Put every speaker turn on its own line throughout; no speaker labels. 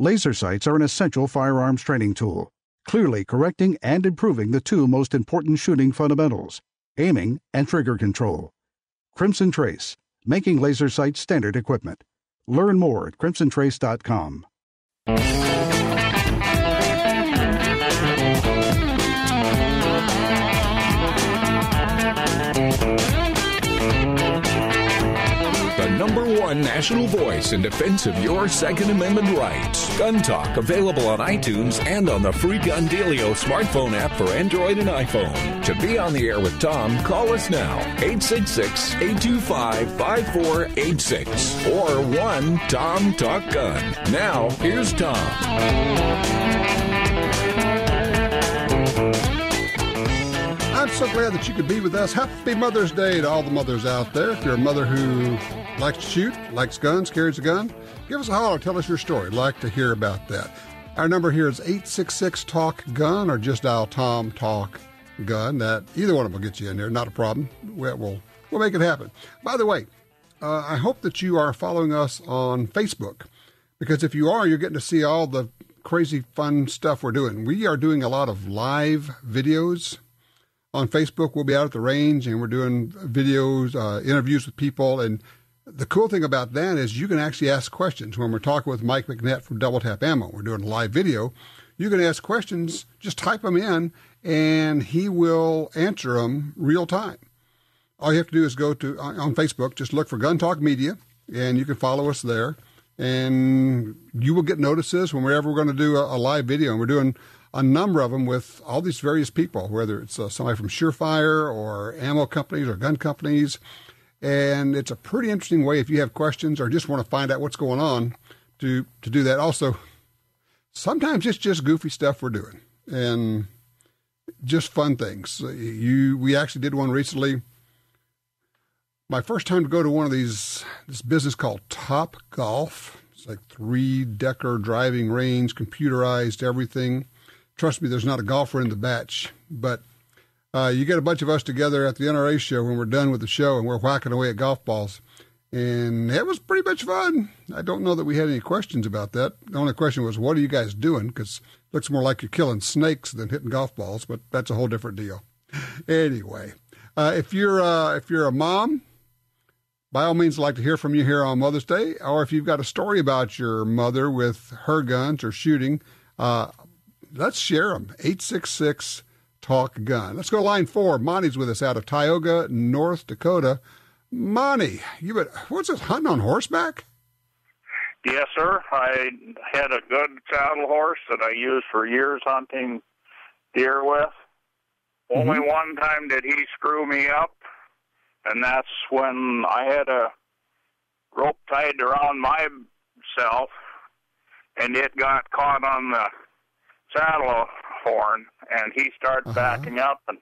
Laser sights are an essential firearms training tool, clearly correcting and improving the two most important shooting fundamentals, aiming and trigger control. Crimson Trace, making laser sights standard equipment. Learn more at crimsontrace.com.
The number one national voice in defense of your Second Amendment rights. Gun Talk, available on iTunes and on the free GunDealio smartphone app for Android and iPhone. To be on the air with Tom, call us now, 866-825-5486 or 1-TOM-TALK-GUN. Now, here's Tom.
I'm so glad that you could be with us. Happy Mother's Day to all the mothers out there. If you're a mother who likes to shoot, likes guns, carries a gun, give us a holler. Tell us your story. Like to hear about that. Our number here is 866-TALK-GUN or just dial Tom Talk Gun. That either one of them will get you in there. Not a problem. We'll make it happen. By the way, I hope that you are following us on Facebook, because if you are, you're getting to see all the crazy fun stuff we're doing. We are doing a lot of live videos. On Facebook, we'll be out at the range, and we're doing videos, interviews with people. And the cool thing about that is you can actually ask questions. When we're talking with Mike McNett from Double Tap Ammo, we're doing a live video. You can ask questions, just type them in, and he will answer them real time. All you have to do is go to, on Facebook, just look for Gun Talk Media, and you can follow us there. And you will get notices whenever we're going to do a live video. And we're doing a number of them with all these various people, whether it's somebody from Surefire or ammo companies or gun companies. And it's a pretty interesting way if you have questions or just want to find out what's going on to do that. Also, sometimes it's just goofy stuff we're doing and just fun things. We actually did one recently. My first time to go to one of this business called Top Golf. It's like 3-decker driving range, computerized everything. Trust me, there's not a golfer in the batch, but you get a bunch of us together at the NRA show when we're done with the show, and we're whacking away at golf balls, and it was pretty much fun. I don't know that we had any questions about that. The only question was, what are you guys doing? Because it looks more like you're killing snakes than hitting golf balls, but that's a whole different deal. Anyway, if you're a mom, by all means, I'd like to hear from you here on Mother's Day, or if you've got a story about your mother with her guns or shooting, let's share them. 866-TALK-GUN. Let's go to line 4. Monty's with us out of Tioga, North Dakota. Monty, what's this, hunting on horseback?
Yes, sir. I had a good saddle horse that I used for years hunting deer with. Only one time did he screw me up, and that's when I had a rope tied around myself, and it got caught on the saddle horn, and he started backing up, and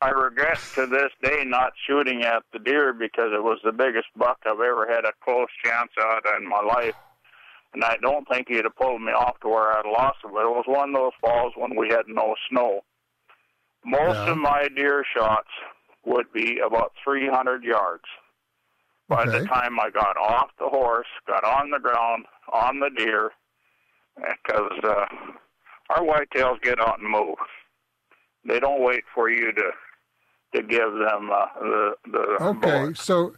I regret to this day not shooting at the deer because it was the biggest buck I've ever had a close chance at in my life, and I don't think he'd have pulled me off to where I'd lost him, but it was one of those falls when we had no snow. Most of my deer shots would be about 300 yards. By the time I got off the horse, got on the ground, on the deer, because our whitetails get out and move. They don't wait for you to give them the bullet.
So,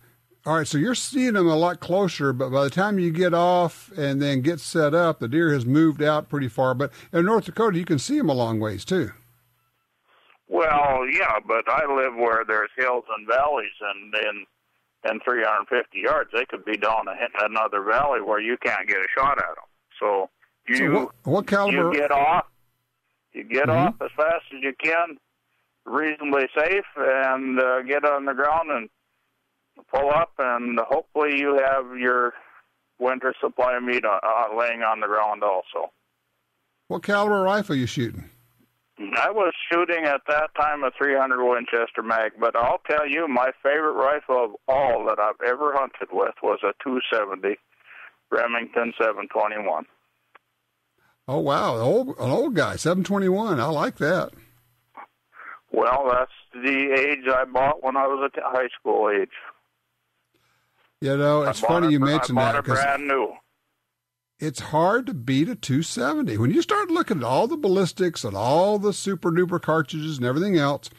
all right, so you're seeing them a lot closer, but by the time you get off and then get set up, the deer has moved out pretty far. But in North Dakota, you can see them a long ways, too.
Well, yeah, but I live where there's hills and valleys, and in 350 yards, they could be down another valley where you can't get a shot at them. So
what caliber?
You get off as fast as you can, reasonably safe, and get on the ground and pull up, and hopefully you have your winter supply of meat laying on the ground also.
What caliber rifle are you shooting?
I was shooting at that time a 300 Winchester mag, but I'll tell you, my favorite rifle of all that I've ever hunted with was a 270 Remington 721.
Oh, wow. An old guy, 721. I like that.
Well, that's the age I bought when I was at high school age.
You know, it's funny you mentioned that.
I bought it brand new.
it's hard to beat a 270. When you start looking at all the ballistics and all the super duper cartridges and everything else,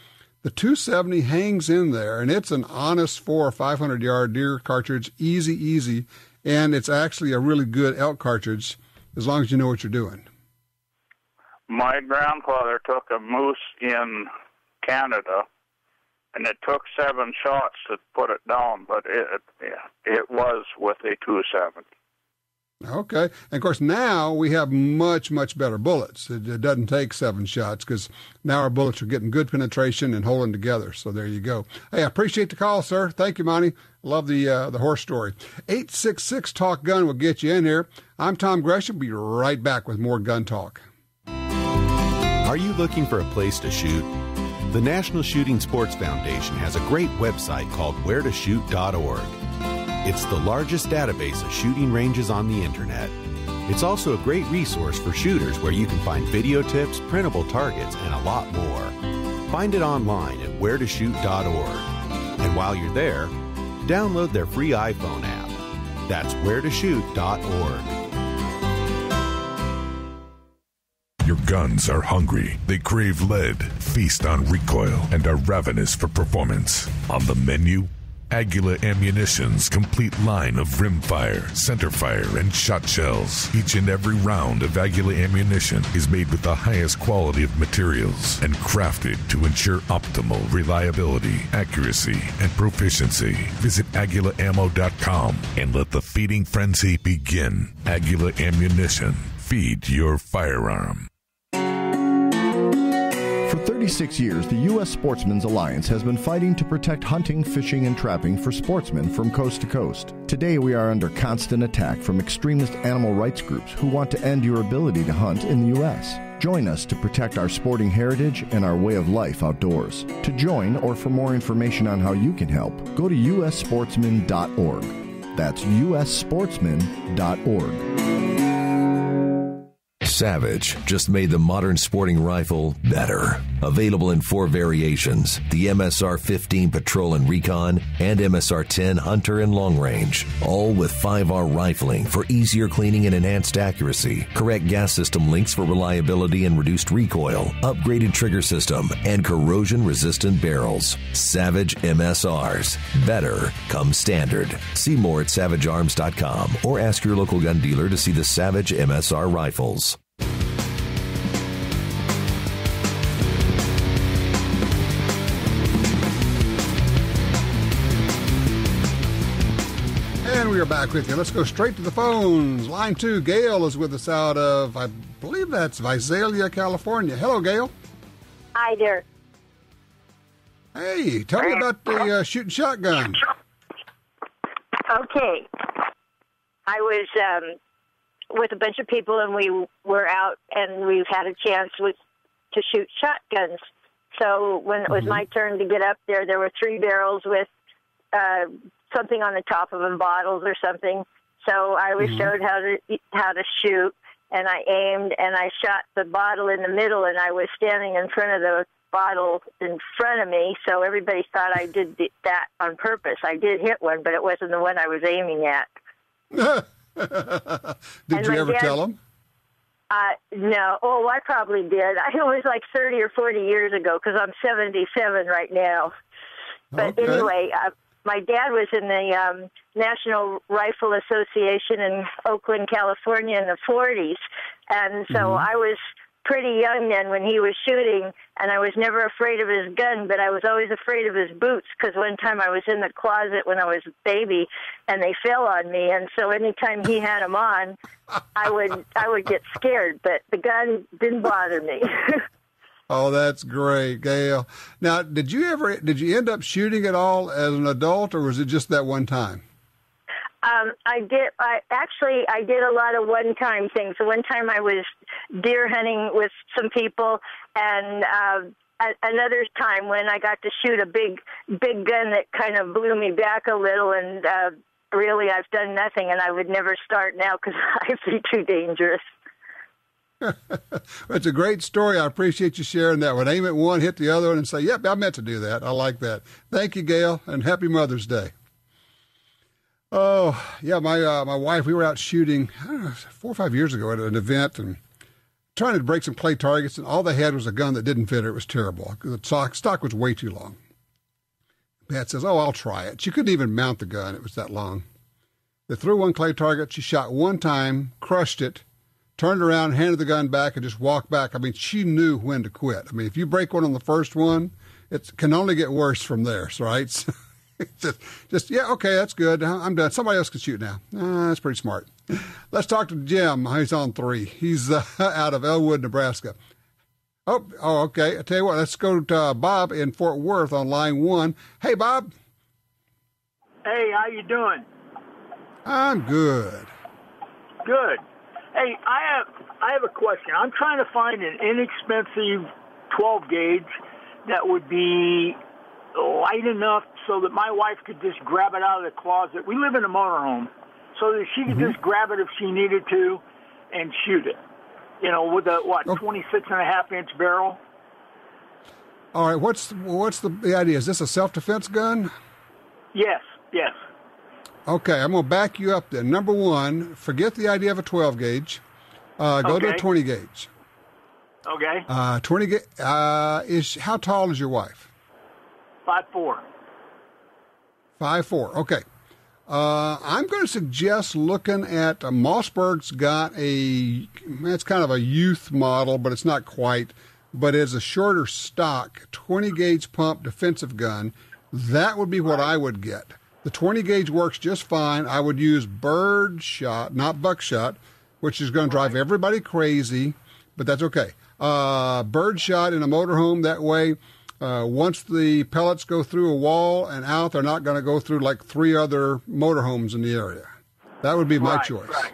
the 270 hangs in there, and it's an honest 400 or 500 yard deer cartridge, easy, and it's actually a really good elk cartridge as long as you know what you're doing.
My grandfather took a moose in Canada, and it took 7 shots to put it down, but it was with a 270.
Okay. And of course, now we have much, much better bullets. It doesn't take 7 shots because now our bullets are getting good penetration and holding together. So there you go. Hey, I appreciate the call, sir. Thank you, Monty. Love the horse story. 866 Talk Gun will get you in here. I'm Tom Gresham. Be right back with more Gun Talk.
Are you looking for a place to shoot? The National Shooting Sports Foundation has a great website called wheretoshoot.org. It's the largest database of shooting ranges on the internet. It's also a great resource for shooters where you can find video tips, printable targets, and a lot more. Find it online at wheretoshoot.org. And while you're there, download their free iPhone app. That's wheretoshoot.org.
Your guns are hungry. They crave lead, feast on recoil, and are ravenous for performance. On the menu, Aguila Ammunition's complete line of rimfire, centerfire, and shot shells. Each and every round of Aguila ammunition is made with the highest quality of materials and crafted to ensure optimal reliability, accuracy, and proficiency. Visit AguilaAmmo.com and let the feeding frenzy begin. Aguila Ammunition. Feed your firearm.
For 36 years, the U.S. Sportsmen's Alliance has been fighting to protect hunting, fishing, and trapping for sportsmen from coast to coast. Today, we are under constant attack from extremist animal rights groups who want to end your ability to hunt in the U.S. Join us to protect our sporting heritage and our way of life outdoors. To join or for more information on how you can help, go to ussportsman.org. That's ussportsman.org.
Savage just made the modern sporting rifle better. Available in 4 variations, the MSR-15 Patrol and Recon and MSR-10 Hunter and Long Range. All with 5R rifling for easier cleaning and enhanced accuracy, correct gas system links for reliability and reduced recoil, upgraded trigger system, and corrosion-resistant barrels. Savage MSRs. Better comes standard. See more at savagearms.com or ask your local gun dealer to see the Savage MSR rifles.
And we are back with you. Let's go straight to the phones. Line 2, Gail is with us out of, I believe that's Visalia, California. Hello, Gail.
Hi there.
Hey, tell me about the shooting shotgun.
Okay. I was with a bunch of people, and we were out, and we've had a chance to shoot shotguns. So when it was my turn to get up there, there were 3 barrels with something on the top of them, bottles or something. So I was showed how to shoot, and I aimed, and I shot the bottle in the middle, and I was standing in front of the bottle in front of me, so everybody thought I did that on purpose. I did hit one, but it wasn't the one I was aiming at.
Did you ever tell them?
No. Oh, I probably did. It was like 30 or 40 years ago, because I'm 77 right now. But anyway, my dad was in the National Rifle Association in Oakland, California in the 40s, and so I was pretty young then when he was shooting, and I was never afraid of his gun, but I was always afraid of his boots, because one time I was in the closet when I was a baby, and they fell on me, and so anytime he had them on, I would get scared, but the gun didn't bother me.
Oh, that's great, Gail. Now, did you end up shooting at all as an adult, or was it just that one time?
I did. I did a lot of one-time things. So one time I was deer hunting with some people, and another time when I got to shoot a big gun that kind of blew me back a little, and really I've done nothing, and I would never start now because I'd be too dangerous.
It's a great story. I appreciate you sharing that one. Aim at one, hit the other one, and say, yep, I meant to do that. I like that. Thank you, Gail, and happy Mother's Day. Oh, yeah, my wife, we were out shooting, I don't know, 4 or 5 years ago at an event and trying to break some clay targets, and all they had was a gun that didn't fit her. It was terrible. The stock was way too long. Pat says, I'll try it. She couldn't even mount the gun. It was that long. They threw one clay target. She shot one time, crushed it, turned around, handed the gun back, and just walked back. I mean, she knew when to quit. I mean, if you break one on the first one, it can only get worse from there, right? So, yeah, okay, that's good. I'm done. Somebody else can shoot now. That's pretty smart. Let's talk to Jim. He's on 3. He's out of Elwood, Nebraska. Oh, okay. I tell you what, let's go to Bob in Fort Worth on line 1. Hey, Bob.
Hey, how you doing?
I'm good.
Good. Hey, I have a question. I'm trying to find an inexpensive 12 gauge that would be light enough so that my wife could just grab it out of the closet. We live in a motorhome, so that she could just grab it if she needed to and shoot it. You know, with a 26.5-inch barrel.
All right, what's the idea? Is this a self-defense gun?
Yes.
Okay, I'm going to back you up then. Number 1, forget the idea of a 12 gauge. Go to a 20 gauge.
Okay.
20 gauge. How tall is your wife?
5'4".
5'4". Okay. I'm going to suggest looking at Mossberg's got it's kind of a youth model, but it's not quite, but it's a shorter stock 20 gauge pump defensive gun. That would be what I would get. The 20 gauge works just fine. I would use bird shot, not buckshot, which is going to drive everybody crazy, but that's okay. Bird shot in a motorhome, that way, once the pellets go through a wall and out, they're not going to go through like 3 other motorhomes in the area. That would be my choice.
Right.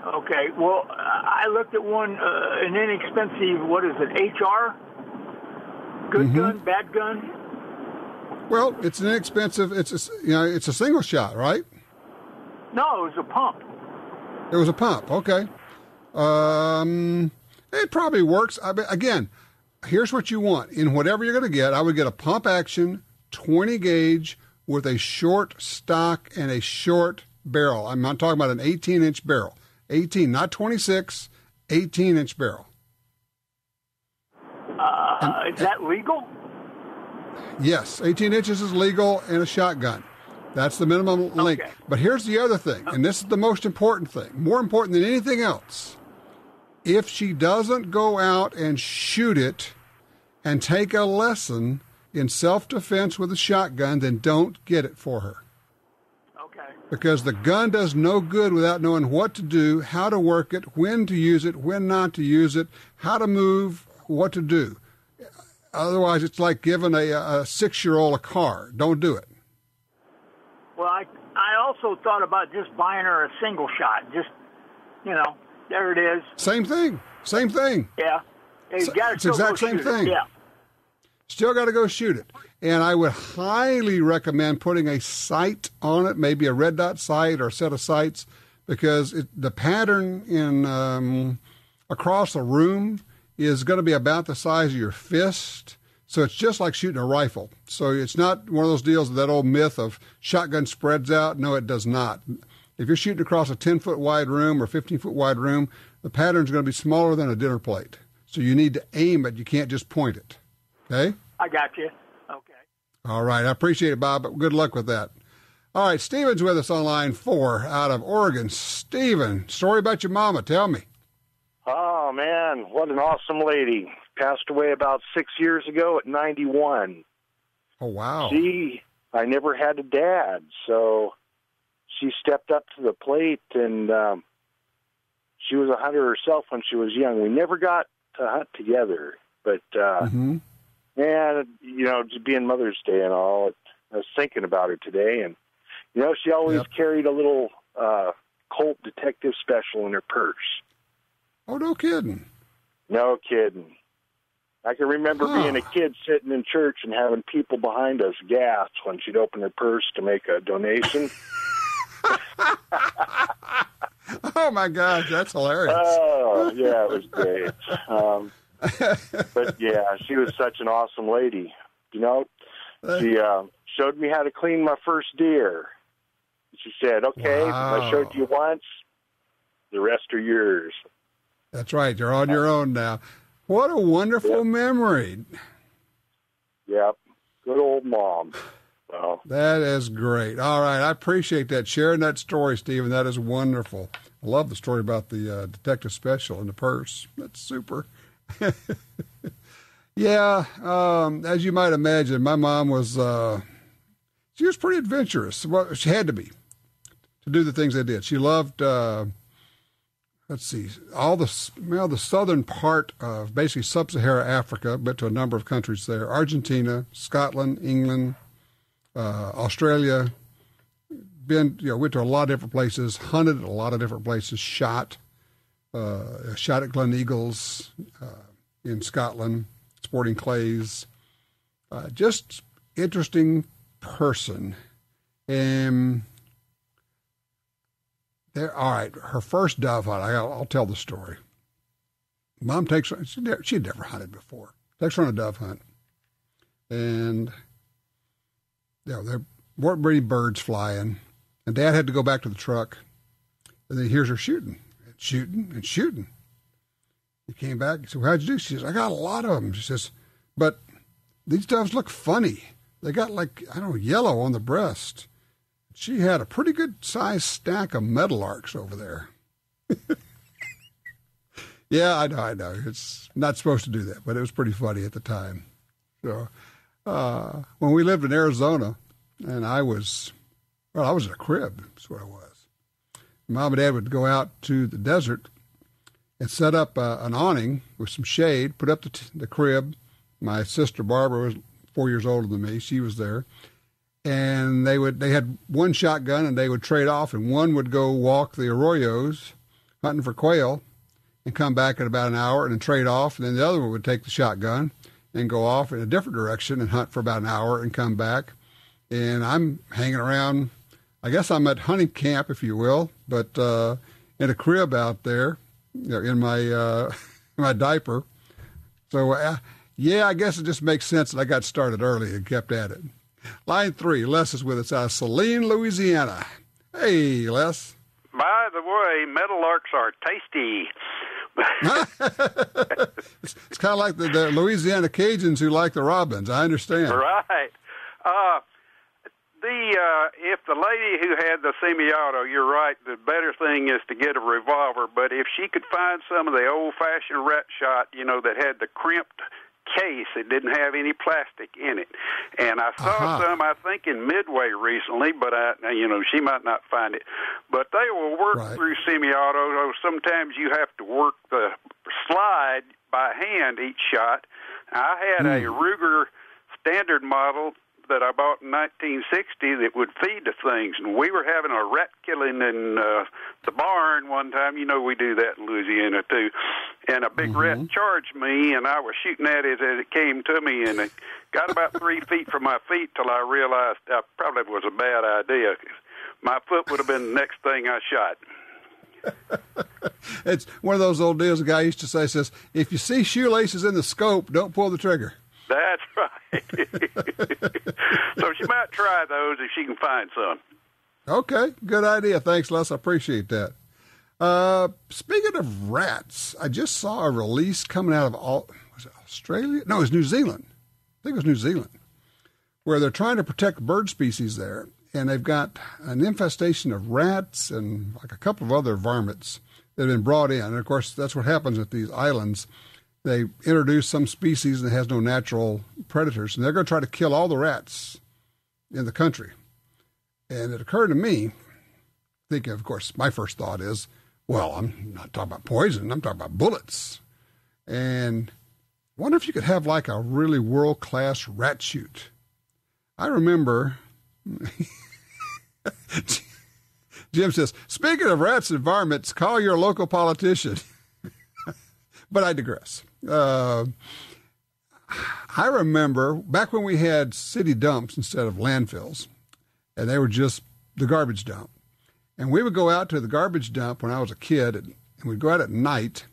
Okay. Well, I looked at one, an inexpensive, what is it, HR? Good gun, bad gun?
Well, it's an inexpensive. It's a single shot, right?
No, it was a pump.
It was a pump. Okay. It probably works. Again, here's what you want. In whatever you're going to get, I would get a pump action 20 gauge with a short stock and a short barrel. I'm not talking about an 18-inch barrel. 18, not 26, 18-inch barrel.
Is that legal?
Yes, 18 inches is legal in a shotgun. That's the minimum length. Okay. But here's the other thing, and this is the most important thing, more important than anything else. If she doesn't go out and shoot it and take a lesson in self-defense with a shotgun, then don't get it for her.
Okay.
Because the gun does no good without knowing what to do, how to work it, when to use it, when not to use it, how to move, what to do. Otherwise, it's like giving a 6-year-old a car. Don't do it.
Well, I also thought about just buying her a single shot. Just, there it is.
Same thing.
Yeah.
It's the exact same thing.
Yeah.
Still got to go shoot it. And I would highly recommend putting a sight on it, maybe a red dot sight or a set of sights, because the pattern in across a room is going to be about the size of your fist. So it's just like shooting a rifle. So it's not one of those deals, that old myth of shotgun spreads out. No, it does not. If you're shooting across a 10-foot wide room or 15-foot wide room, the pattern's going to be smaller than a dinner plate. So you need to aim it. You can't just point it. Okay?
I got you. Okay.
All right. I appreciate it, Bob, but good luck with that. All right. Stephen's with us on line 4 out of Oregon. Stephen, story about your mama. Tell me.
Oh, man, what an awesome lady. Passed away about 6 years ago at 91.
Oh, wow.
I never had a dad, so she stepped up to the plate, and she was a hunter herself when she was young. We never got to hunt together, but, man, just being Mother's Day and all, I was thinking about her today, and, she always carried a little Colt Detective Special in her purse.
Oh, no kidding.
No kidding. I can remember being a kid sitting in church and having people behind us gasp when she'd open her purse to make a donation.
Oh, my gosh, that's hilarious.
Oh, yeah, it was great. But, yeah, she was such an awesome lady. She showed me how to clean my first deer. She said, okay,
Wow.
I showed you once, the rest are yours.
That's right. You're on your own now. What a wonderful memory.
Yep. Good old mom. Well,
that is great. All right. I appreciate that. Sharing that story, Stephen. That is wonderful. I love the story about the detective special in the purse. That's super. Yeah. As you might imagine, my mom was, she was pretty adventurous. Well, she had to be to do the things they did. She loved, let's see, all the southern part of basically sub-Saharan Africa, but to a number of countries there. Argentina, Scotland, England, Australia. Went to a lot of different places, hunted at a lot of different places, shot at Gleneagles in Scotland, sporting clays. Just interesting person. And all right, her first dove hunt, I'll tell the story. Mom takes her, she'd never hunted before, takes her on a dove hunt. And there weren't many birds flying. And Dad had to go back to the truck. And then he hears her shooting. He came back. He said, well, how'd you do? She says, I got a lot of them. She says, but these doves look funny. They got yellow on the breast. She had a pretty good sized stack of meadowlarks over there. Yeah, I know. It's not supposed to do that, but it was pretty funny at the time. So when we lived in Arizona, and I was in a crib, that's what I was. Mom and Dad would go out to the desert and set up an awning with some shade, put up the crib. My sister Barbara was 4 years older than me. She was there. And they had one shotgun, and they would trade off, and one would go walk the arroyos hunting for quail and come back in about an hour and then trade off, and then the other one would take the shotgun and go off in a different direction and hunt for about an hour and come back. And I'm hanging around, I guess I'm at hunting camp, if you will, but in a crib out there, in my diaper. So, I guess it just makes sense that I got started early and kept at it. Line 3, Les is with us out of Saline, Louisiana. Hey, Les.
By the way, meadowlarks are tasty.
It's kind of like the Louisiana Cajuns who like the robins. I understand.
Right. If the lady who had the semi-auto, you're right, the better thing is to get a revolver. But if she could find some of the old-fashioned rat shot, that had the crimped case, it didn't have any plastic in it. And I saw some, I think, in Midway recently, but she might not find it. But they will work through semi-auto. Sometimes you have to work the slide by hand each shot. I had a Ruger standard model that I bought in 1960 that would feed the things, and we were having a rat killing in the barn one time. We do that in Louisiana too. And a big rat charged me, and I was shooting at it as it came to me, and it got about 3 feet from my feet till I realized that probably was a bad idea. My foot would have been the next thing I shot.
It's one of those old deals a guy used to say, says, if you see shoelaces in the scope, don't pull the trigger.
That's right. So she might try those if she can find some.
Okay, good idea. Thanks, Les. I appreciate that. Speaking of rats, I just saw a release coming out of was it Australia? No, it was New Zealand. I think it was New Zealand, where they're trying to protect bird species there, and they've got an infestation of rats and like a couple of other varmints that have been brought in. And of course, that's what happens at these islands. They introduce some species that has no natural predators, and they're going to try to kill all the rats in the country. And it occurred to me, thinking, of course, my first thought is, well, I'm not talking about poison, I'm talking about bullets. And I wonder if you could have like a really world-class rat shoot. I remember, Jim says, speaking of rats and varmints, call your local politician. But I digress. I remember back when we had city dumps instead of landfills, and they were just the garbage dump. And we would go out to the garbage dump when I was a kid, and we'd go out at night,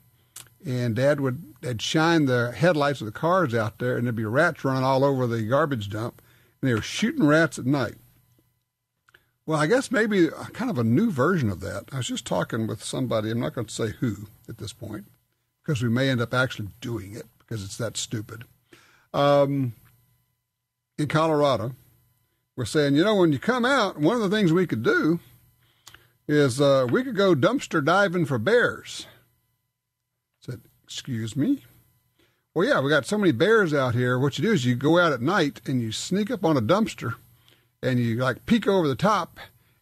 and they'd shine the headlights of the cars out there, and there'd be rats running all over the garbage dump, and they were shooting rats at night. Well, I guess maybe kind of a new version of that. I was just talking with somebody, I'm not going to say who at this point, because we may end up actually doing it because it's that stupid. In Colorado, we're saying, when you come out, one of the things we could do is we could go dumpster diving for bears. I said, excuse me? Well, yeah, we got so many bears out here. What you do is you go out at night and you sneak up on a dumpster and you peek over the top,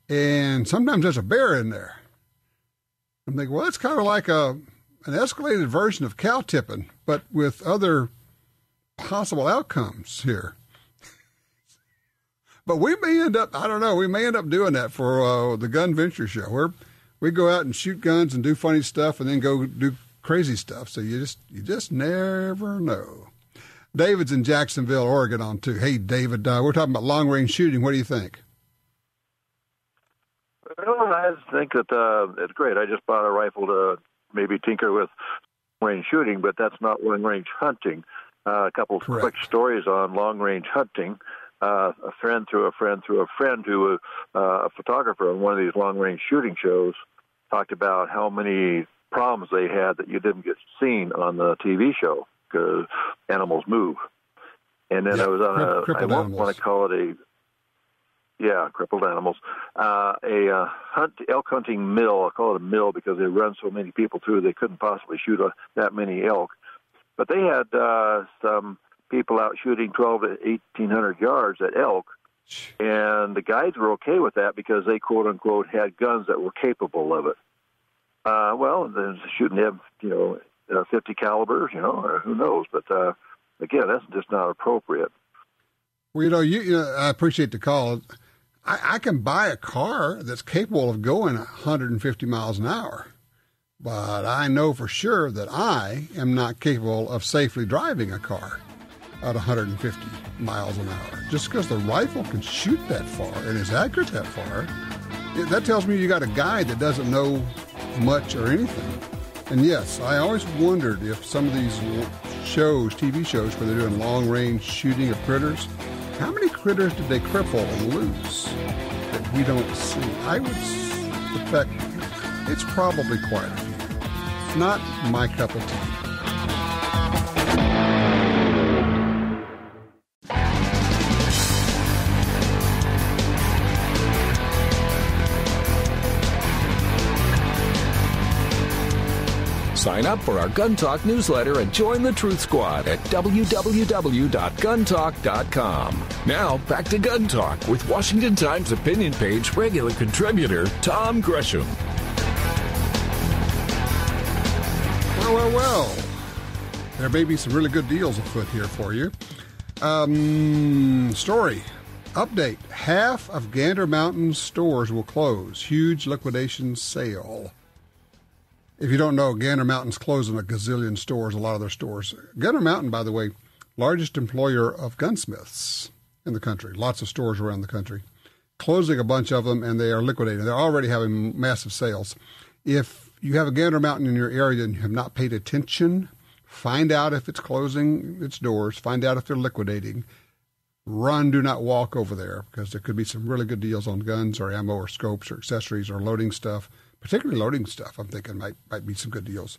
and sometimes there's a bear in there. I'm thinking, well, it's kind of like an escalated version of cow tipping, but with other possible outcomes here. But we may end up, I don't know, we may end up doing that for the Gun Venture Show, where we go out and shoot guns and do funny stuff and then go do crazy stuff. So you just never know. David's in Jacksonville, Oregon on too. Hey, David, we're talking about long-range shooting. What do you think?
Well, I think that it's great. I just bought a rifle to maybe tinker with long-range shooting, but that's not long-range hunting. A couple of quick stories on long-range hunting. A friend through a friend through a friend who was a photographer on one of these long-range shooting shows talked about how many problems they had that you didn't get seen on the TV show because animals move. And then I was on I won't want to call it crippled animals, elk hunting mill. I call it a mill because they run so many people through they couldn't possibly shoot that many elk. But they had some people out shooting 12 to 1,800 yards at elk, and the guides were okay with that because they, quote unquote, had guns that were capable of it. Well, then shooting them, 50 calibers, or who knows? But again, that's just not appropriate.
Well, I appreciate the call. I can buy a car that's capable of going 150 miles an hour, but I know for sure that I am not capable of safely driving a car at 150 miles an hour. Just because the rifle can shoot that far and is accurate that far, that tells me you got a guy that doesn't know much or anything. And yes, I always wondered if some of these TV shows where they're doing long-range shooting of critters, how many critters did they cripple and lose that we don't see? I would suspect it's probably quite a few. It's not my cup of tea.
Sign up for our Gun Talk newsletter and join the Truth Squad at www.guntalk.com. Now, back to Gun Talk with Washington Times opinion page regular contributor Tom Gresham.
Well. There may be some really good deals afoot here for you. Story. Update. Half of Gander Mountain's stores will close. Huge liquidation sale. If you don't know, Gander Mountain's closing a gazillion stores, a lot of their stores. Gander Mountain, by the way, largest employer of gunsmiths in the country. Lots of stores around the country. Closing a bunch of them, and they are liquidating. They're already having massive sales. If you have a Gander Mountain in your area and you have not paid attention, find out if it's closing its doors. Find out if they're liquidating. Run, do not walk over there, because there could be some really good deals on guns or ammo or scopes or accessories or loading stuff. Particularly loading stuff, I'm thinking might be some good deals.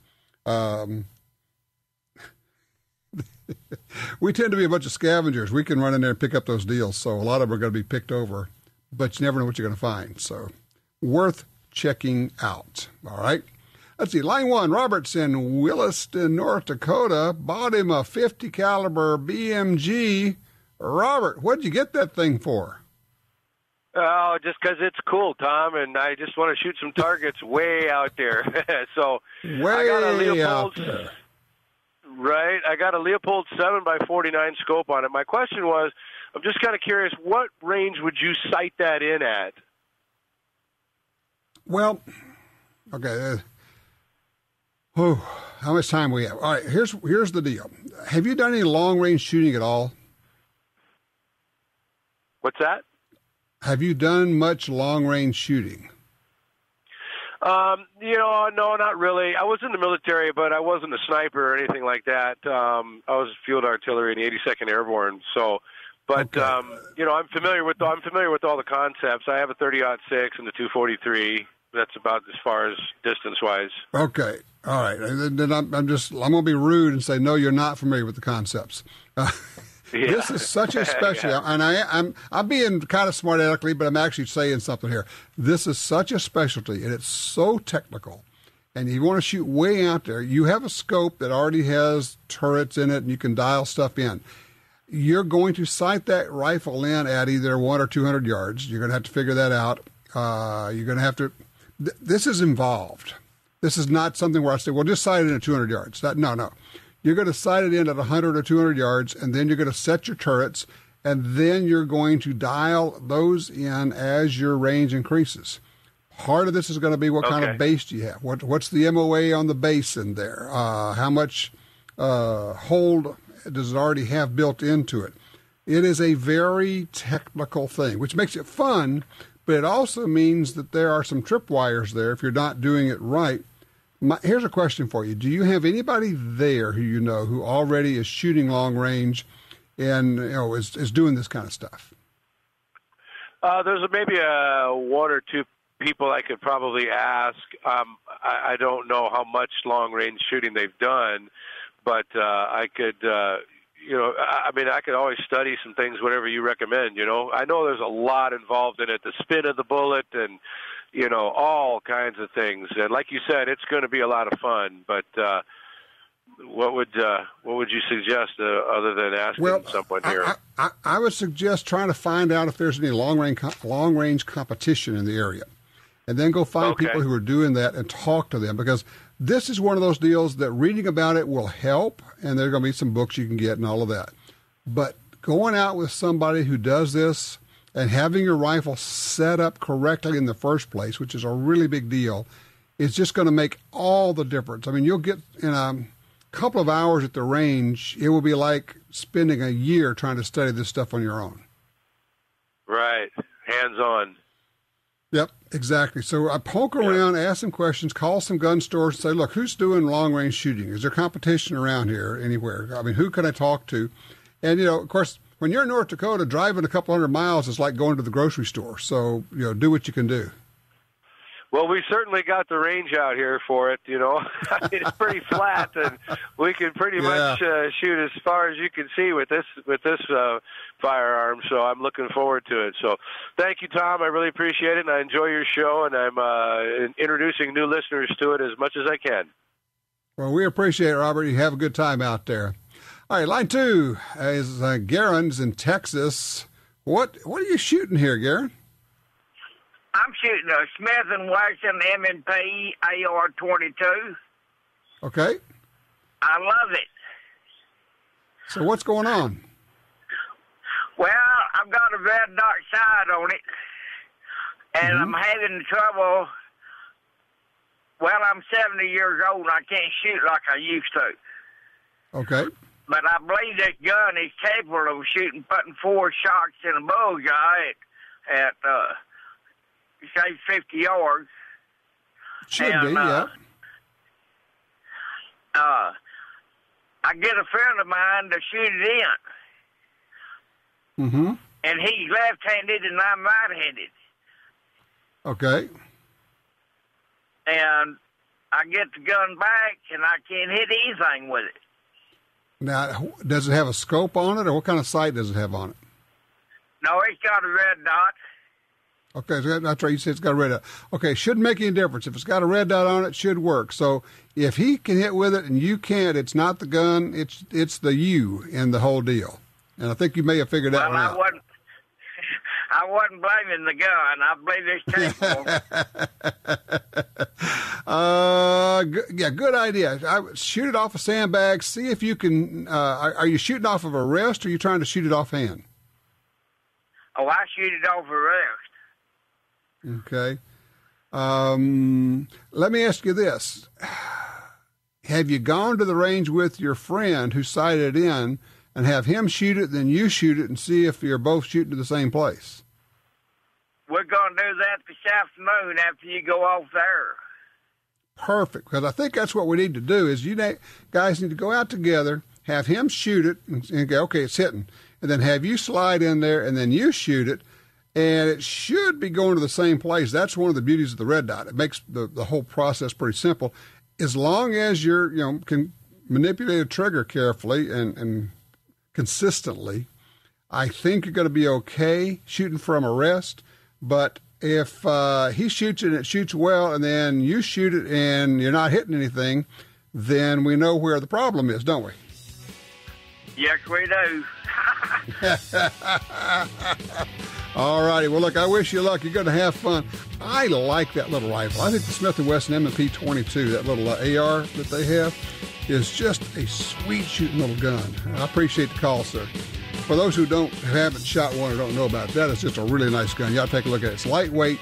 We tend to be a bunch of scavengers. We can run in there and pick up those deals, so a lot of them are going to be picked over, but you never know what you're going to find. So worth checking out. All right. Let's see. Line 1, Robert's in Williston, North Dakota. Bought him a 50 caliber BMG. Robert, what'd you get that thing for?
Oh, just because it's cool, Tom, and I just want to shoot some targets way out there. So I got a Leopold, right? I got a Leopold 7x49 scope on it. My question was, I'm just kind of curious, what range would you sight that in at?
Well, okay. How much time we have? All right, here's the deal. Have you done any long-range shooting at all?
What's that?
Have you done much long-range shooting?
No, not really. I was in the military, but I wasn't a sniper or anything like that. I was field artillery in the 82nd Airborne, so But I'm familiar with all the concepts. I have a 30-06 and the 243. That's about as far as distance-wise.
Okay, all right. Then I'm going to be rude and say no. You're not familiar with the concepts. This is such a specialty, and I'm being kind of smart aleckly, but I'm actually saying something here. This is such a specialty, and it's so technical. And if you want to shoot way out there, you have a scope that already has turrets in it, and you can dial stuff in. You're going to sight that rifle in at either 100 or 200 yards. You're going to have to figure that out. You're going to have to. This is involved. This is not something where I say, well, just sight it in at 200 yards. No. You're going to sight it in at 100 or 200 yards, and then you're going to set your turrets, and then you're going to dial those in as your range increases. Part of this is going to be what kind of base do you have? What's the MOA on the base in there? How much hold does it already have built into it? It is a very technical thing, which makes it fun, but it also means that there are some tripwires there if you're not doing it right. Here's a question for you. Do you have anybody there who you know who already is shooting long range and is doing this kind of stuff?
There's maybe one or two people I could probably ask. I don't know how much long range shooting they've done, but I could, I could always study some things, whatever you recommend. I know there's a lot involved in it, the spin of the bullet and all kinds of things. And like you said, it's going to be a lot of fun. But what would you suggest other than asking someone here?
I would suggest trying to find out if there's any long range competition in the area, and then go find people who are doing that and talk to them, because this is one of those deals that reading about it will help, and there are going to be some books you can get and all of that. But going out with somebody who does this and having your rifle set up correctly in the first place, which is a really big deal, is just going to make all the difference. I mean, you'll get in a couple of hours at the range, it will be like spending a year trying to study this stuff on your own.
Right. Hands-on.
Yep, exactly. So I poke around, ask some questions, call some gun stores, and say, look, who's doing long-range shooting? Is there competition around here anywhere? I mean, who can I talk to? And, of course, when you're in North Dakota, driving a couple hundred miles is like going to the grocery store. So, do what you can do.
Well, we certainly got the range out here for it, it's pretty flat, and we can pretty much shoot as far as you can see with this firearm. So I'm looking forward to it. So thank you, Tom. I really appreciate it, and I enjoy your show, and I'm introducing new listeners to it as much as I can.
Well, we appreciate it, Robert. You have a good time out there. All right, line 2 is Garen's in Texas. What are you shooting here, Garen?
I'm shooting a Smith & Wesson M&P AR-22.
Okay.
I love it.
So what's going on?
Well, I've got a red dot sight on it, and I'm having trouble. Well, I'm 70 years old, and I can't shoot like I used to.
Okay.
But I believe this gun is capable of putting 4 shots in a bullseye at say 50 yards.
Should be, yeah.
I get a friend of mine to shoot it in.
Mm-hmm.
And he's left-handed and I'm right-handed.
Okay.
And I get the gun back and I can't hit anything with it.
Now, does it have a scope on it, or what kind of sight does it have on it?
No, it's got a red dot.
Okay, so that's right. You said it's got a red dot. Okay, shouldn't make any difference. If it's got a red dot on it, it should work. So if he can hit with it and you can't, it's not the gun, it's the you in the whole deal. And I think you may have figured that one out.
I wasn't blaming the gun. I believe it's capable.
Good idea. Shoot it off a sandbag. See if you can. Are you shooting off of a rest, or are you trying to shoot it offhand?
Oh, I shoot it off a rest.
Okay. Let me ask you this. Have you gone to the range with your friend who sighted in and have him shoot it, then you shoot it, and see if you're both shooting to the same place?
We're going to do that this afternoon after you go off there.
Perfect, because I think that's what we need to do is guys need to go out together, have him shoot it, and go, okay, it's hitting. and then have you slide in there, and then you shoot it, and it should be going to the same place. That's one of the beauties of the red dot. It makes the whole process pretty simple, as long as you're can manipulate a trigger carefully and consistently. I think you're going to be okay shooting from a rest, but if he shoots it and it shoots well, and then you shoot it and you're not hitting anything, then we know where the problem is, don't we?
Yes, we do.
All righty. Well, look, I wish you luck. You're going to have fun. I like that little rifle. I think the Smith & Wesson M&P 22, that little AR that they have, is just a sweet shooting little gun. I appreciate the call, sir. For those who haven't shot one or don't know about that, it's just a really nice gun. Y'all take a look at it. It's lightweight,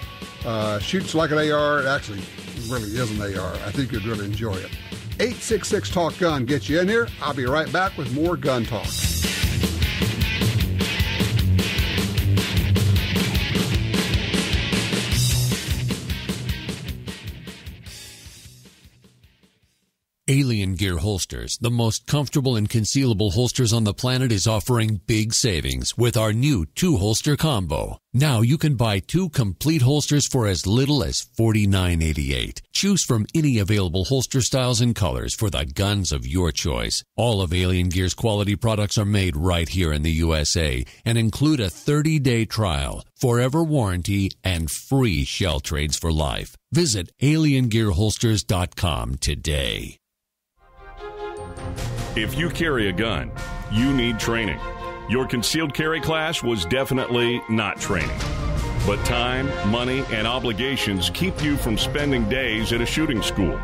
shoots like an AR. It actually really is an AR. I think you'd really enjoy it. 866-TALK-GUN gets you in here. I'll be right back with more Gun Talk.
Alien Gear Holsters, the most comfortable and concealable holsters on the planet, is offering big savings with our new 2-holster combo. Now you can buy 2 complete holsters for as little as $49.88. Choose from any available holster styles and colors for the guns of your choice. All of Alien Gear's quality products are made right here in the USA and include a 30-day trial, forever warranty, and free shell trades for life. Visit aliengearholsters.com today.
If you carry a gun, you need training. Your concealed carry class was definitely not training. But time, money, and obligations keep you from spending days at a shooting school.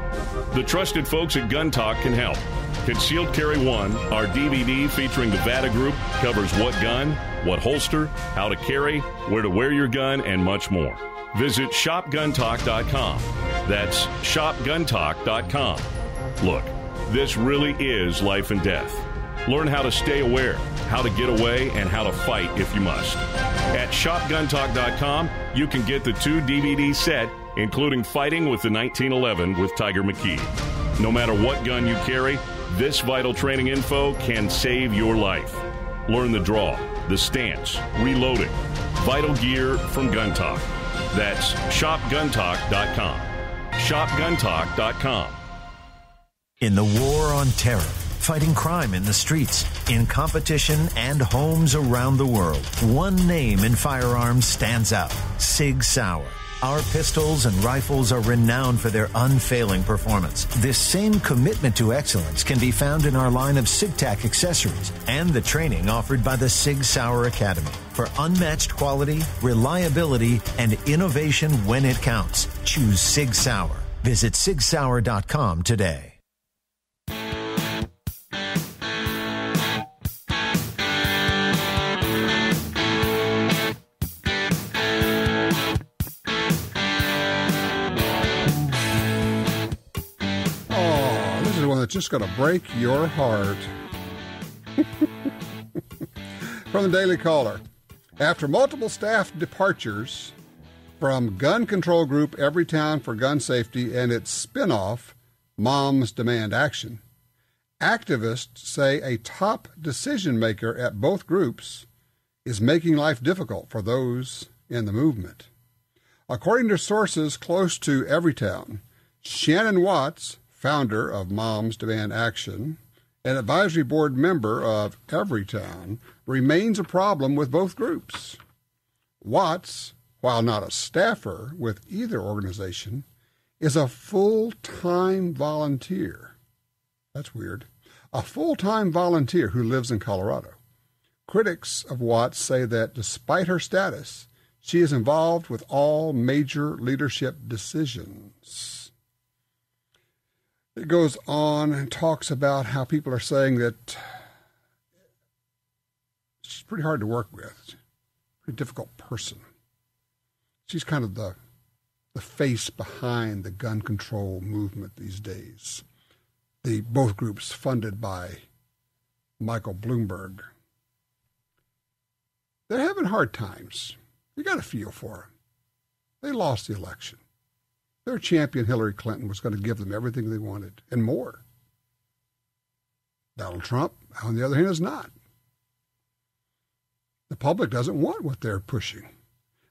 The trusted folks at Gun Talk can help. Concealed Carry 1, our DVD featuring the VADA Group, covers what gun, what holster, how to carry, where to wear your gun, and much more. Visit shopguntalk.com. That's shopguntalk.com. Look, this really is life and death. Learn how to stay aware, how to get away, and how to fight if you must. At shopguntalk.com, you can get the 2 DVD set, including Fighting with the 1911 with Tiger McKee. No matter what gun you carry, this vital training info can save your life. Learn the draw, the stance, reloading, vital gear from Gun Talk. That's shopguntalk.com. shopguntalk.com.
In the war on terror, fighting crime in the streets, in competition and homes around the world, one name in firearms stands out: Sig Sauer. Our pistols and rifles are renowned for their unfailing performance. This same commitment to excellence can be found in our line of SigTac accessories and the training offered by the Sig Sauer Academy. For unmatched quality, reliability, and innovation when it counts, choose Sig Sauer. Visit sigsauer.com today.
That's just going to break your heart. From the Daily Caller. After multiple staff departures from gun control group Everytown for Gun Safety and its spin-off, Moms Demand Action, activists say a top decision maker at both groups is making life difficult for those in the movement. According to sources close to Everytown, Shannon Watts, founder of Moms Demand Action, an advisory board member of Everytown, remains a problem with both groups. Watts, while not a staffer with either organization, is a full-time volunteer. That's weird. A full-time volunteer who lives in Colorado. Critics of Watts say that despite her status, she is involved with all major leadership decisions. It goes on and talks about how people are saying that she's pretty hard to work with. Pretty difficult person. She's kind of the face behind the gun control movement these days. Both groups funded by Michael Bloomberg. They're having hard times. You got to feel for them. They lost the election. Their champion, Hillary Clinton, was going to give them everything they wanted and more. Donald Trump, on the other hand, is not. The public doesn't want what they're pushing.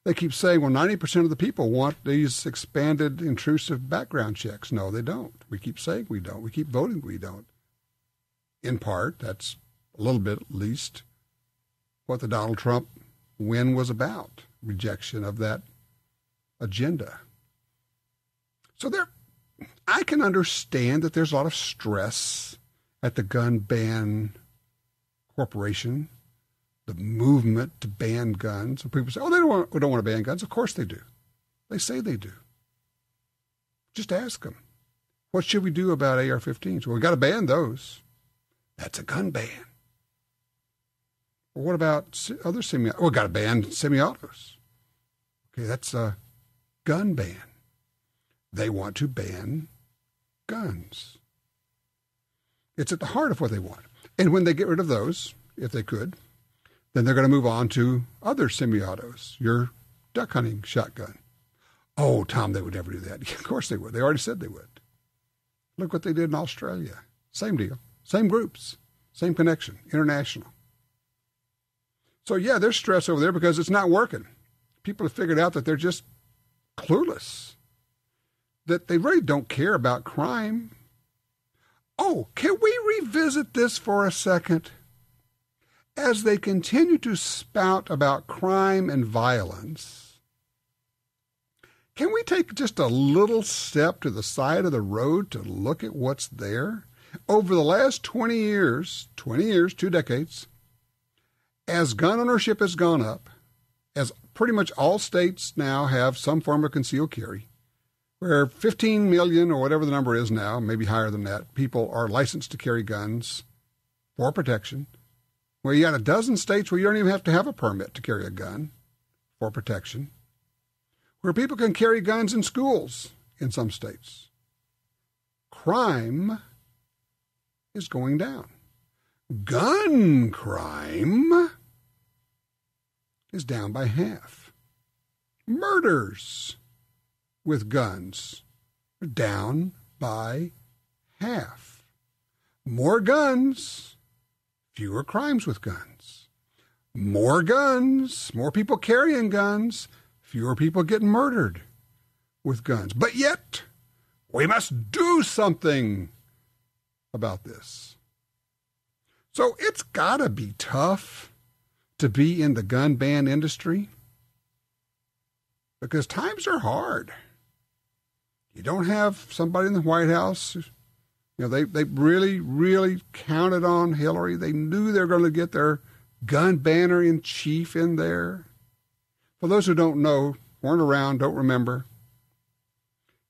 They keep saying, well, 90% of the people want these expanded intrusive background checks. No, they don't. We keep saying we don't. We keep voting we don't. In part, that's a little bit at least what the Donald Trump win was about, rejection of that agenda. So I can understand that there's a lot of stress at the gun ban corporation, the movement to ban guns. And people say, oh, we don't want to ban guns. Of course they do. They say they do. Just ask them. What should we do about AR-15s? Well, we've got to ban those. That's a gun ban. Well, what about other semi-autos? We've got to ban semi-autos. Okay, that's a gun ban. They want to ban guns. It's at the heart of what they want. And when they get rid of those, if they could, then they're going to move on to other semi-autos, your duck hunting shotgun. Oh, Tom, they would never do that. Of course they would. They already said they would. Look what they did in Australia. Same deal. Same groups. Same connection. International. So, yeah, there's stress over there because it's not working. People have figured out that they're just clueless, that they really don't care about crime. Oh, can we revisit this for a second? As they continue to spout about crime and violence, can we take just a little step to the side of the road to look at what's there? Over the last 20 years, 2 decades, as gun ownership has gone up, as pretty much all states now have some form of concealed carry, where 15 million or whatever the number is now, maybe higher than that, people are licensed to carry guns for protection, where you got a dozen states where you don't even have to have a permit to carry a gun for protection, where people can carry guns in schools in some states. Crime is going down. Gun crime is down by half. Murders with guns are down by half. More guns, fewer crimes with guns. More guns, more people carrying guns, fewer people getting murdered with guns. But yet, we must do something about this. So it's got to be tough to be in the gun ban industry because times are hard. You don't have somebody in the White House. You know, they really, really counted on Hillary. They knew they were going to get their gun banner in chief in there. For those who don't know, weren't around, don't remember,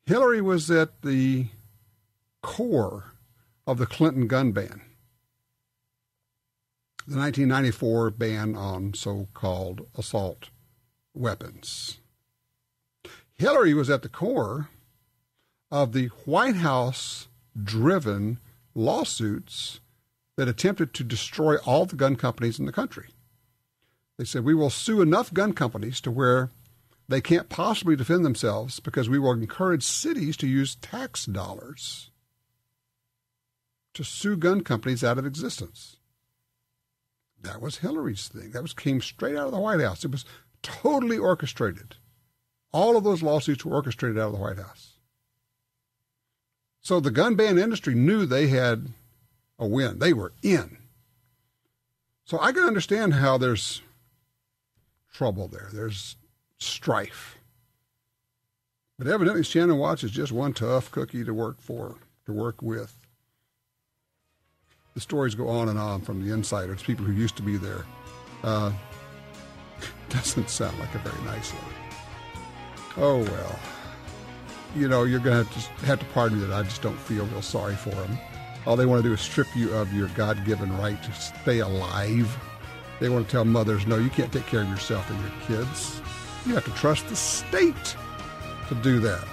Hillary was at the core of the Clinton gun ban, the 1994 ban on so-called assault weapons. Hillary was at the core of the White House-driven lawsuits that attempted to destroy all the gun companies in the country. They said, we will sue enough gun companies to where they can't possibly defend themselves because we will encourage cities to use tax dollars to sue gun companies out of existence. That was Hillary's thing. That came straight out of the White House. It was totally orchestrated. All of those lawsuits were orchestrated out of the White House. So the gun ban industry knew they had a win. They were in. So I can understand how there's trouble there. There's strife. But evidently Shannon Watts is just one tough cookie to work with. The stories go on and on from the insiders, people who used to be there. Doesn't sound like a very nice one. Oh, well. You know, you're going to have to pardon me that I just don't feel real sorry for them. All they want to do is strip you of your God-given right to stay alive. They want to tell mothers, no, you can't take care of yourself and your kids. You have to trust the state to do that.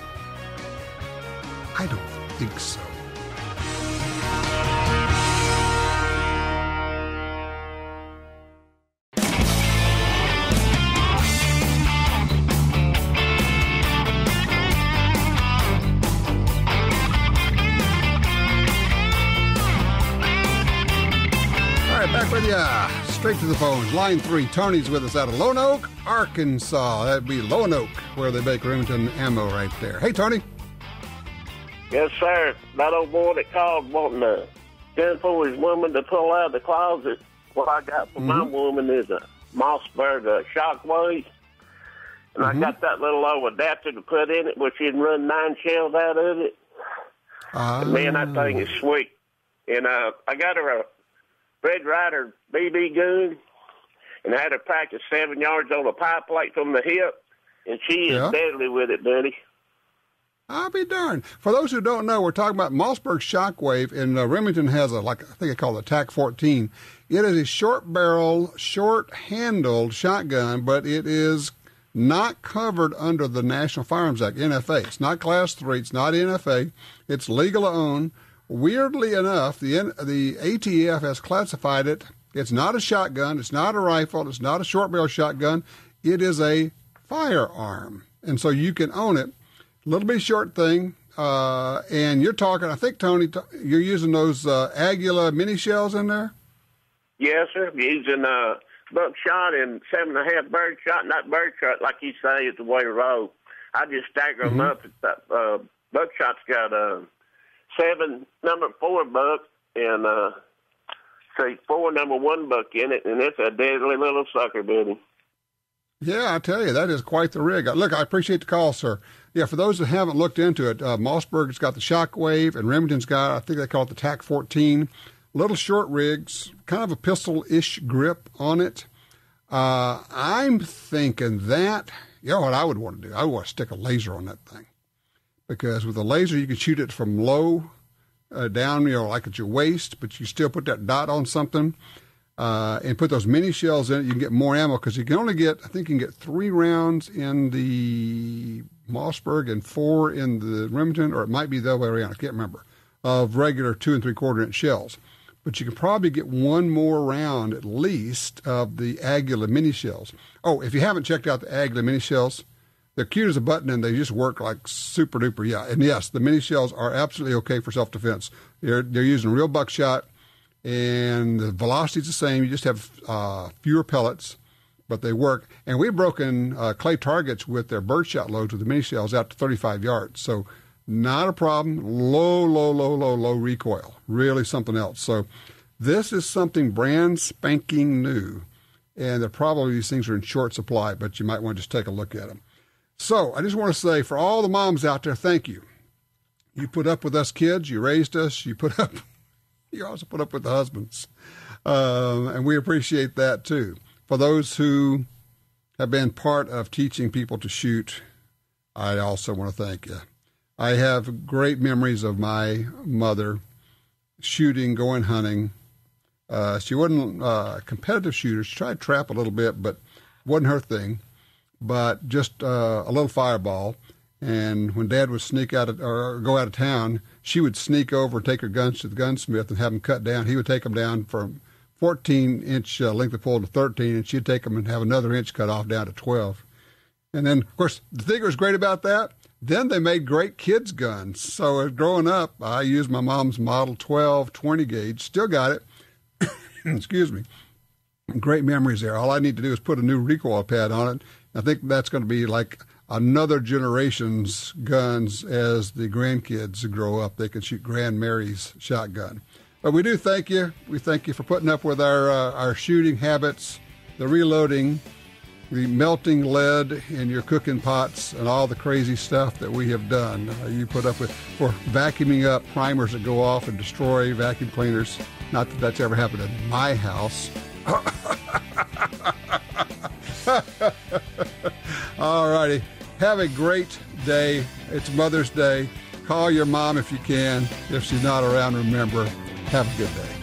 I don't think so. straight to the phones. Line 3, Tony's with us out of Lone Oak, Arkansas. That'd be Lone Oak, where they make Remington ammo right there. Hey, Tony.
Yes, sir. That old boy that called wanting a gun for his woman to pull out of the closet. What I got for my woman is a Mossberg Shockwave. And I got that little old adapter to put in it where she can run 9 shells out of it. And man, that thing is sweet. And I got her a Red Ryder BB gun, and I had her practice 7 yards on a pie plate from the hip, and she is deadly with it, buddy.
I'll be darned. For those who don't know, we're talking about Mossberg Shockwave, and Remington has a, I think they call it a TAC 14. It is a short-barrel, short-handled shotgun, but it is not covered under the National Firearms Act, NFA. It's not Class 3. It's not NFA. It's legal to own. Weirdly enough, the ATF has classified it. It's not a shotgun. It's not a rifle. It's not a short-barrel shotgun. It is a firearm. And so you can own it. A little bit short thing. And you're talking, I think, Tony, you're using those Aguila mini shells in there?
Yes, sir. Using buckshot and 7.5 birdshot. Not birdshot, like you say, is the way to roll. I just stagger them up. Buckshot's got 7 number 4 buck and say 4 number 1 buck in it, and it's a deadly little sucker, buddy.
Yeah, I tell you, that is quite the rig. Look, I appreciate the call, sir. Yeah, for those that haven't looked into it, Mossberg's got the Shockwave, and Remington's got, I think they call it the TAC 14. Little short rigs, kind of a pistol-ish grip on it. I'm thinking that, you know what I would want to do? I would want to stick a laser on that thing. Because with a laser, you can shoot it from low down, like at your waist, but you still put that dot on something and put those mini shells in it. You can get more ammo because you can only get, I think you can get 3 rounds in the Mossberg and 4 in the Remington, or it might be the other way around. I can't remember, of regular 2 3/4 inch shells. But you can probably get 1 more round at least of the Aguila mini shells. Oh, if you haven't checked out the Aguila mini shells, they're cute as a button, and they just work like super duper. Yeah, and yes, the mini shells are absolutely okay for self-defense. They're using real buckshot, and the velocity's the same. You just have fewer pellets, but they work. And we've broken clay targets with their birdshot loads with the mini shells out to 35 yards. So not a problem. Low recoil. Really something else. So this is something brand spanking new, and probably these things are in short supply, but you might want to just take a look at them. So I just want to say, for all the moms out there, thank you. You put up with us kids. You raised us. You also put up with the husbands. And we appreciate that, too. For those who have been part of teaching people to shoot, I also want to thank you. I have great memories of my mother shooting, going hunting. She wasn't a competitive shooter. She tried to trap a little bit, but wasn't her thing. But just a little fireball. And when Dad would go out of town, she would sneak over and take her guns to the gunsmith and have them cut down. He would take them down from 14-inch length of pull to 13, and she'd take them and have another inch cut off down to 12. And then, of course, the thing that was great about that, then they made great kids' guns. So growing up, I used my mom's Model 12 20 gauge. Still got it. Excuse me. Great memories there. All I need to do is put a new recoil pad on it. I think that's going to be like another generation's guns as the grandkids grow up. They can shoot Grand Mary's shotgun. But we do thank you. We thank you for putting up with our shooting habits, the reloading, the melting lead in your cooking pots, and all the crazy stuff that we have done. You put up with for vacuuming up primers that go off and destroy vacuum cleaners. Not that that's ever happened in my house. All righty. Have a great day. It's Mother's Day. Call your mom if you can. If she's not around, remember, have a good day.